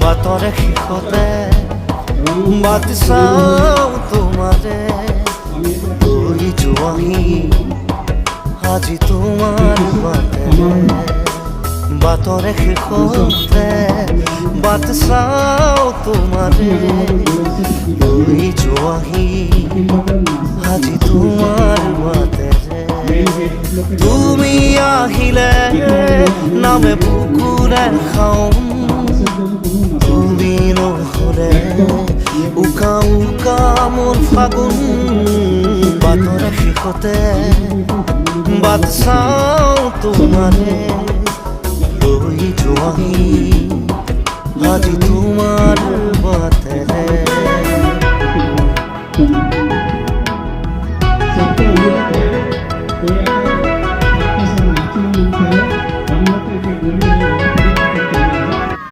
বাতৰে শেষতে but চাওঁ তোমাৰে লৈ যোৱাহি আজি তোমাৰ বাটেৰে বাতৰে শেষতে বাট চাওঁ তোমাৰে লৈ যোৱাহি আজি তোমাৰ বাটেৰে তুমি আহিলে নামে বুকুৰে খাওঁ তুমি নহ'লে উকা উকা মোৰ ফাগুন বাটৰে শেষতে বাট চাওঁ তোমাৰে লৈ যোৱাহি আজি